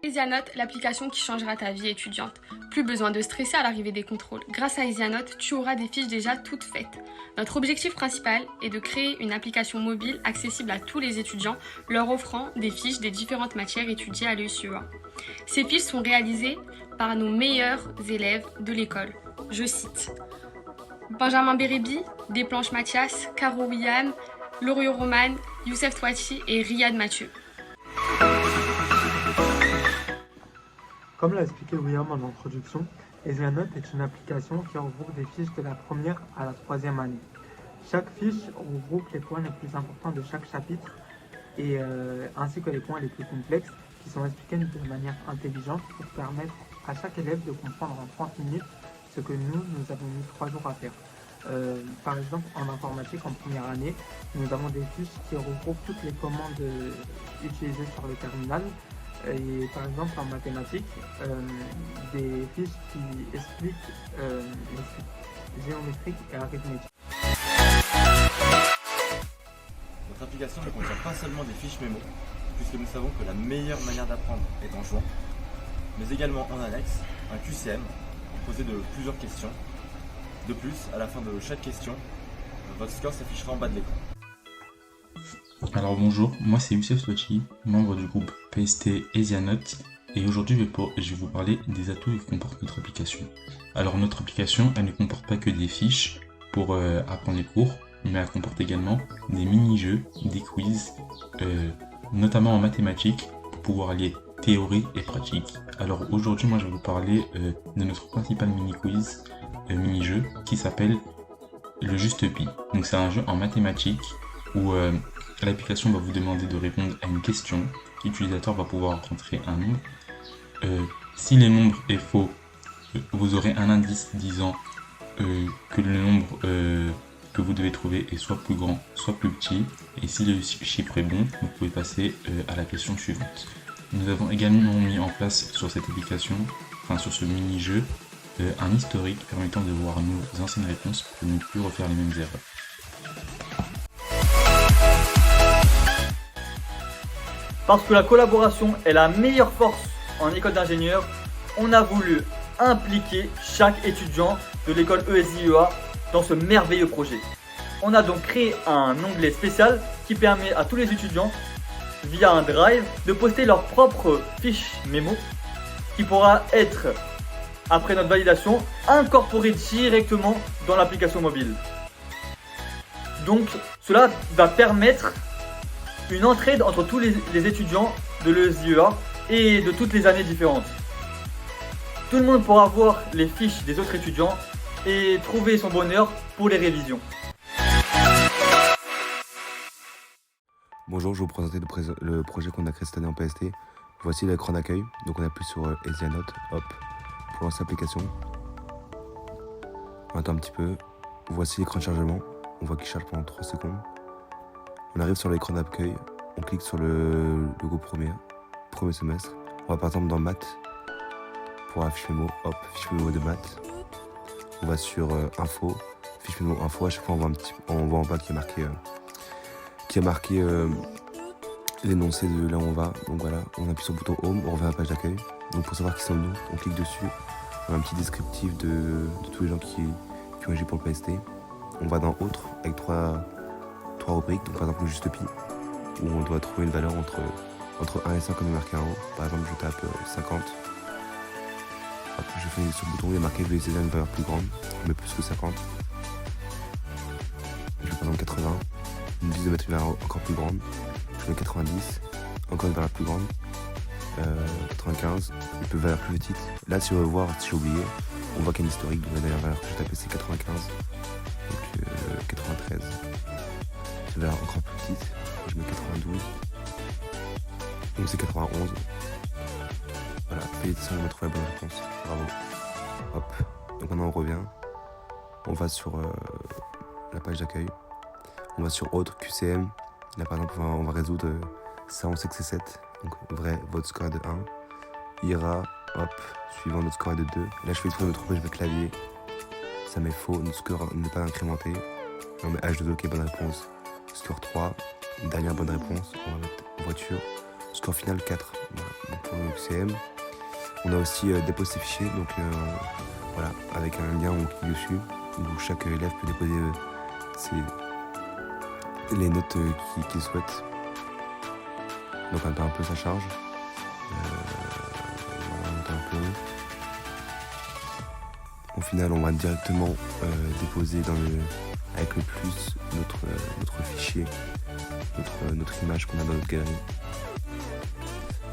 EasyAnote, l'application qui changera ta vie étudiante. Plus besoin de stresser à l'arrivée des contrôles. Grâce à EasyAnote, tu auras des fiches déjà toutes faites. Notre objectif principal est de créer une application mobile accessible à tous les étudiants, leur offrant des fiches des différentes matières étudiées à l'ESUA. Ces fiches sont réalisées par nos meilleurs élèves de l'école. Je cite Benjamin Bérébi, Desplanches Mathias, Caro William, Lorio Roman, Youssef Touati et Riyad Mathieu. Comme l'a expliqué William en introduction, EasyAnote est une application qui regroupe des fiches de la première à la troisième année. Chaque fiche regroupe les points les plus importants de chaque chapitre ainsi que les points les plus complexes qui sont expliqués de manière intelligente pour permettre à chaque élève de comprendre en 30 minutes ce que nous avons mis 3 jours à faire. Par exemple, en informatique, en première année, nous avons des fiches qui regroupent toutes les commandes utilisées sur le terminal. Et par exemple, en mathématiques, des fiches qui expliquent les suites géométriques et arithmétiques. Notre application ne contient pas seulement des fiches mémo, puisque nous savons que la meilleure manière d'apprendre est en jouant, mais également en annexe, un QCM, composé de plusieurs questions. De plus, à la fin de chaque question, votre score s'affichera en bas de l'écran. Alors bonjour, moi c'est Youssef Touati, membre du groupe PST EasyAnote, et aujourd'hui je vais vous parler des atouts que comporte notre application. Alors notre application, elle ne comporte pas que des fiches pour apprendre les cours, mais elle comporte également des mini-jeux, des quiz, notamment en mathématiques, pour pouvoir allier théorie et pratique. Alors aujourd'hui moi je vais vous parler de notre principal mini-quiz, mini-jeu, qui s'appelle le Juste Pi. Donc c'est un jeu en mathématiques où l'application va vous demander de répondre à une question. L'utilisateur va pouvoir rentrer un nombre. Si le nombre est faux, vous aurez un indice disant que le nombre que vous devez trouver est soit plus grand, soit plus petit. Et si le chiffre est bon, vous pouvez passer à la question suivante. Nous avons également mis en place sur cette application, sur ce mini-jeu, un historique permettant de voir nos anciennes réponses pour ne plus refaire les mêmes erreurs. Parce que la collaboration est la meilleure force en école d'ingénieur, on a voulu impliquer chaque étudiant de l'école ESIEA dans ce merveilleux projet. On a donc créé un onglet spécial qui permet à tous les étudiants, via un drive, de poster leur propre fiche mémo qui pourra être, après notre validation, incorporée directement dans l'application mobile. Donc cela va permettre une entraide entre tous les étudiants de l'ESIEA et de toutes les années différentes. Tout le monde pourra voir les fiches des autres étudiants et trouver son bonheur pour les révisions. Bonjour, je vais vous présenter le projet qu'on a créé cette année en PST. Voici l'écran d'accueil. Donc on appuie sur EasyAnote, hop, pour lancer l'application. On attend un petit peu. Voici l'écran de chargement. On voit qu'il charge pendant 3 secondes. On arrive sur l'écran d'accueil, on clique sur le logo premier semestre. On va par exemple dans maths, pour la fiche mémo, hop, fiche mémo de maths. On va sur info, fiche mémo info, à chaque fois on voit en bas qui est marqué l'énoncé de là où on va. Donc voilà, on appuie sur le bouton home, on revient à la page d'accueil. Donc pour savoir qui sommes-nous, on clique dessus. On a un petit descriptif de tous les gens qui ont agi pour le PST. On va dans autres avec trois rubriques, donc par exemple le Juste Pi, où on doit trouver une valeur entre 1 et 5 comme il est marqué en haut. Par exemple je tape 50. Hop, je fais sur le bouton, il est marqué je vais essayer une valeur plus grande, mais plus que 50. Je vais par exemple 80. Ils me disent de mettre une valeur encore plus grande. Je mets 90, encore une valeur plus grande. 95, une peu valeur plus petite. Là si on veut voir si j'ai oublié, on voit qu'il y a une historique de la dernière valeur que j'ai tapée, c'est 95. Donc 93. C'est une valeur encore plus petite. Je mets 92. Donc c'est 91. Voilà, félicitations, on a trouvé la bonne réponse. Bravo. Hop. Donc maintenant on revient. On va sur la page d'accueil. On va sur autre, QCM. Là par exemple on va résoudre ça, on sait que c'est 7. Donc vrai, votre score est de 1. Ira, hop, suivant notre score est de 2. Là je fais exprès de me tromper, je vais clavier. Ça met faux, notre score n'est pas incrémenté. On met H2O qui est bonne réponse. Score 3. Une dernière bonne réponse, on va mettre voiture. Score final 4. Voilà. Donc pour le QCM. On a aussi déposé ses fichiers, donc voilà, avec un lien, on clique dessus, où chaque élève peut déposer les notes qu'il souhaite. Donc on attend un peu sa charge. Voilà, on attend un peu. Au final, on va directement déposer avec le plus notre fichier, notre image qu'on a dans notre galerie.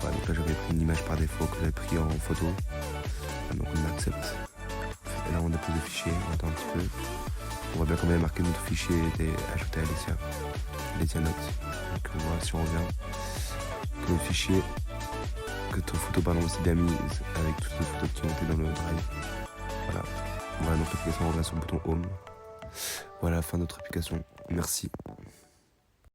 Voilà, donc là j'avais pris une image par défaut que j'avais pris en photo. Donc on accepte. Et là on dépose le fichier, on attend un petit peu. On voit bien quand même marqué notre fichier était ajouté à Lesia Note. Donc voilà, si on revient, que le fichier, que notre photo pardon s'est bien mise avec toutes les photos qui ont été dans le drive. Voilà, notre application, on revient sur le bouton Home. Voilà, fin de notre application. Merci.